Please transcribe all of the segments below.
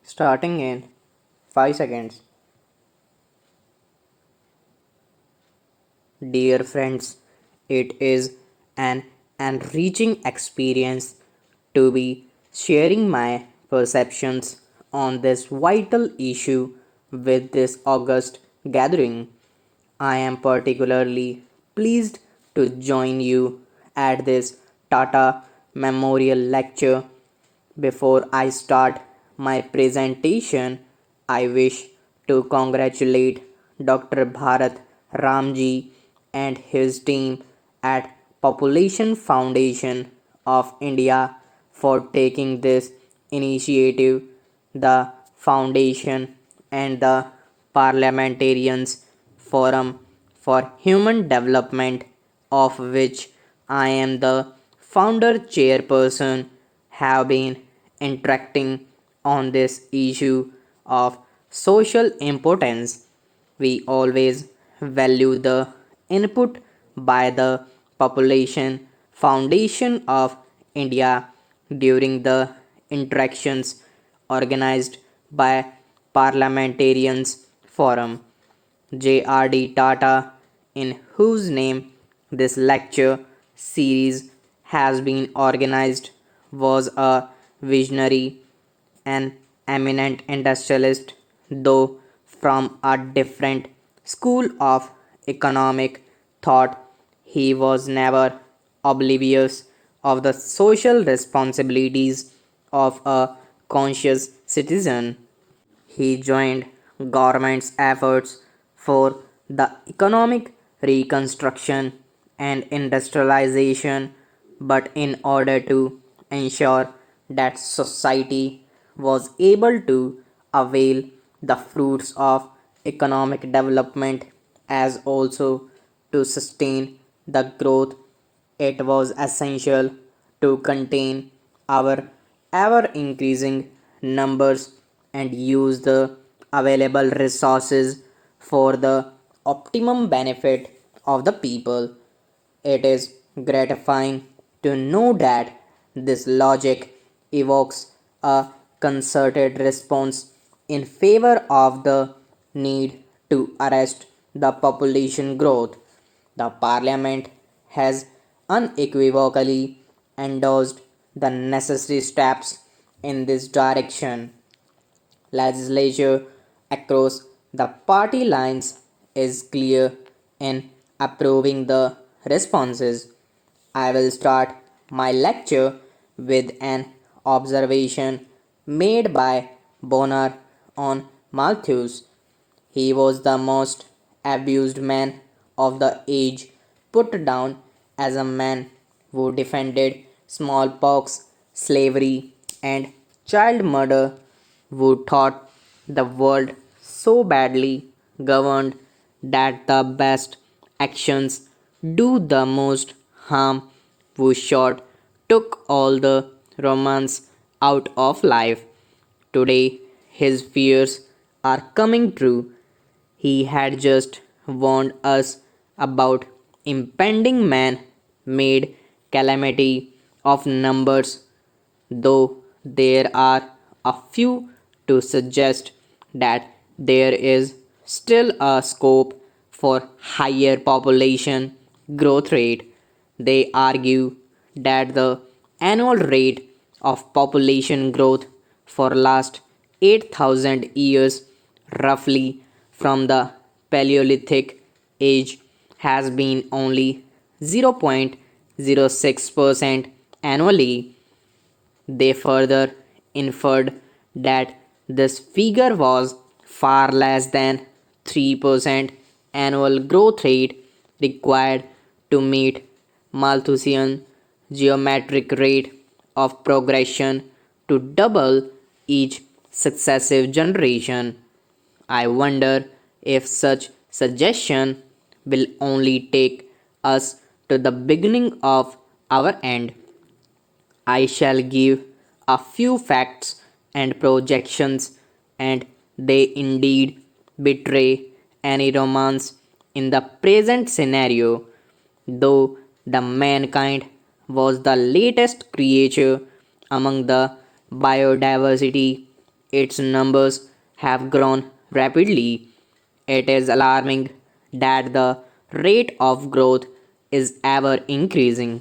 Starting in 5 seconds. Dear friends, it is an enriching experience to be sharing my perceptions on this vital issue with this August gathering. I am particularly pleased to join you at this Tata Memorial Lecture. Before I start my presentation, I wish to congratulate Dr. Bharat Ramji and his team at Population Foundation of India for taking this initiative. The foundation and the Parliamentarians Forum for Human Development, of which I am the founder chairperson, have been interacting on this issue of social importance. We always value the input by the Population Foundation of India during the interactions organized by Parliamentarians Forum. J.R.D. Tata, in whose name this lecture series has been organized, was a visionary and eminent industrialist, though from a different school of economic thought. He was never oblivious of the social responsibilities of a conscious citizen. He joined government's efforts for the economic reconstruction and industrialization, but in order to ensure that society was able to avail the fruits of economic development as also to sustain the growth, it was essential to contain our ever increasing numbers and use the available resources for the optimum benefit of the people. It is gratifying to know that this logic evokes a concerted response in favor of the need to arrest the population growth. The Parliament has unequivocally endorsed the necessary steps in this direction. Legislature across the party lines is clear in approving the responses. I will start my lecture with an observation made by Bonner on Malthus. He was the most abused man of the age, put down as a man who defended smallpox, slavery, and child murder, who thought the world so badly governed that the best actions do the most harm, who short took all the romance out of life. Today, his fears are coming true. He had just warned us about impending man-made calamity of numbers, though there are a few to suggest that there is still a scope for higher population growth rate. They argue that the annual rate of population growth for last 8,000 years, roughly from the Paleolithic age, has been only 0.06% annually. They further inferred that this figure was far less than 3% annual growth rate required to meet Malthusian geometric rate of progression to double each successive generation. I wonder if such suggestion will only take us to the beginning of our end. I shall give a few facts and projections, and they indeed betray any romance in the present scenario, though the mankind was the latest creature among the biodiversity. its numbers have grown rapidly. It is alarming that the rate of growth is ever increasing.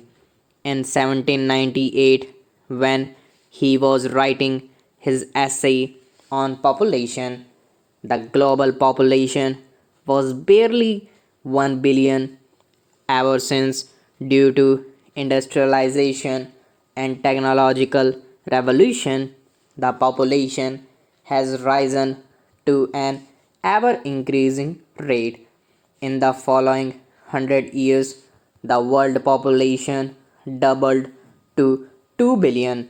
In 1798, when he was writing his essay on population, the global population was barely 1 billion. Ever since, due to industrialization and technological revolution, the population has risen to an ever increasing rate. In the following 100 years, the world population doubled to 2 billion,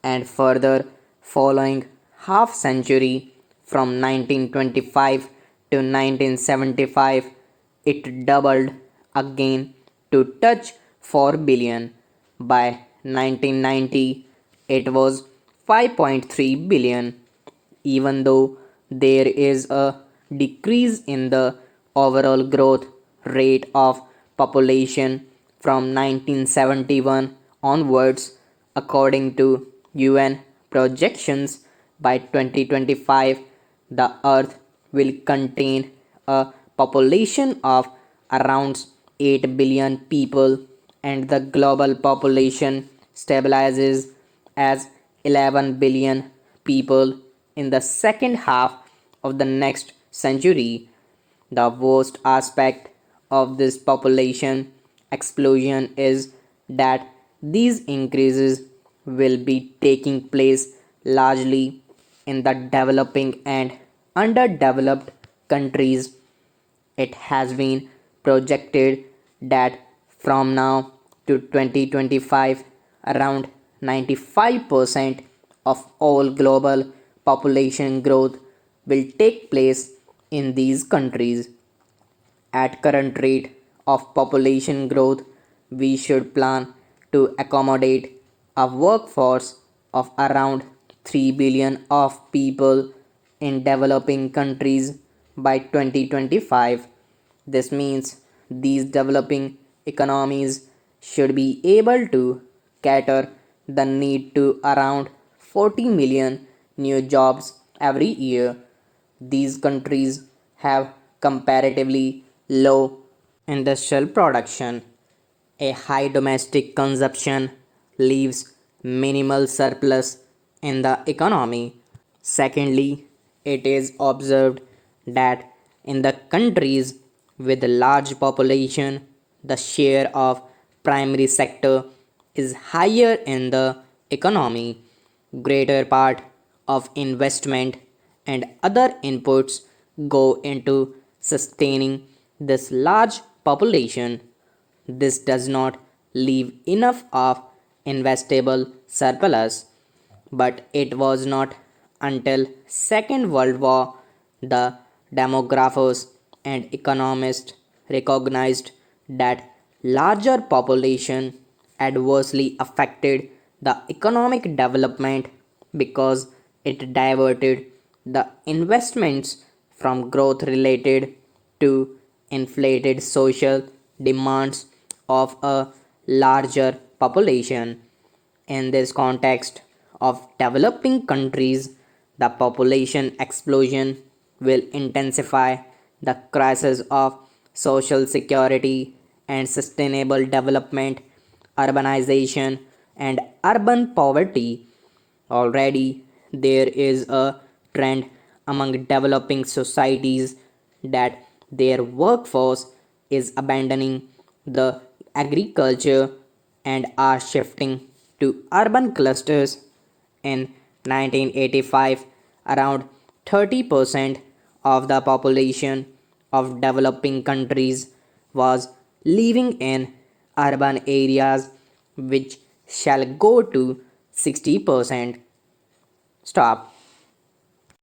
and further following half century from 1925 to 1975 it doubled again to touch 4 billion. By 1990 it was 5.3 billion. Even though there is a decrease in the overall growth rate of population from 1971 onwards, according to UN projections, by 2025 the earth will contain a population of around 8 billion people and the global population stabilizes as 11 billion people in the second half of the next century. The worst aspect of this population explosion is that these increases will be taking place largely in the developing and underdeveloped countries. It has been projected that from now to 2025, around 95% of all global population growth will take place in these countries. At current rate of population growth, we should plan to accommodate a workforce of around 3 billion of people in developing countries by 2025. This means these developing economies should be able to cater the need to around 40 million new jobs every year. These countries have comparatively low industrial production. A high domestic consumption leaves minimal surplus in the economy. Secondly, it is observed that in the countries with large population, the share of primary sector is higher in the economy. Greater part of investment and other inputs go into sustaining this large population. This does not leave enough of investable surplus, but it was not until Second World War the demographers and economists recognized that larger population adversely affected the economic development because it diverted the investments from growth related to inflated social demands of a larger population. In this context of developing countries, the population explosion will intensify the crisis of social security and sustainable development, urbanization, and urban poverty. Already, there is a trend among developing societies that their workforce is abandoning the agriculture and are shifting to urban clusters. In 1985, around 30% of the population of developing countries was living in urban areas, which shall go to 60%. Stop.